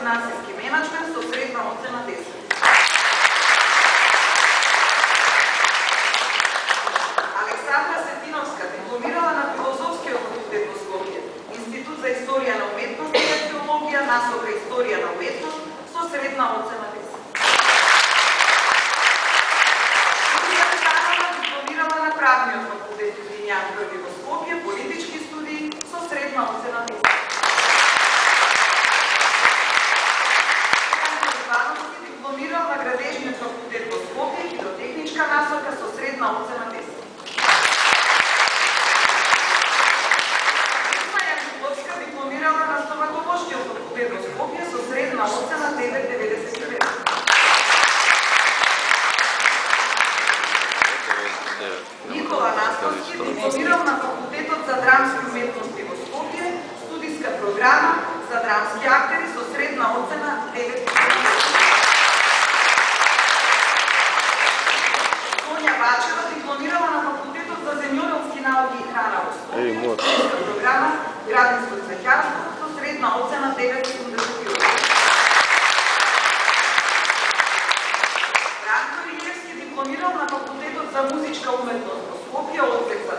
финансиски менеджмент со средна оцена 10. Александра Сетиновска дипломирала на Филозофскиот факултет во Скопје, Институт за историја на уметност и археологија, насока историја на уметност со средна оцена 10. Дипломирала на Правниот факултет Јан Први во Скопје, политички студии со средна оцена 10. Дипломирал на Градежниот факултет во Скопје, хидротехничка насока со средна оцена 10. Дипломирала на Стоматолошкиот факултет во Скопје со средна оцена 9,99. Никола Настовски дипломирал на Факултетот за драмски уметности во Скопје, студиска програма за драмски актери со средна оцена 9,99. Сонја Бачева дипломирала на Факултетот за земјоделски науки и храна во Скопје, студиска програма градинско цвеќарство со средна оцена 9,88. Бранко Илиевски дипломирал на Факултетот за музичка уметност во Скопје, одсек за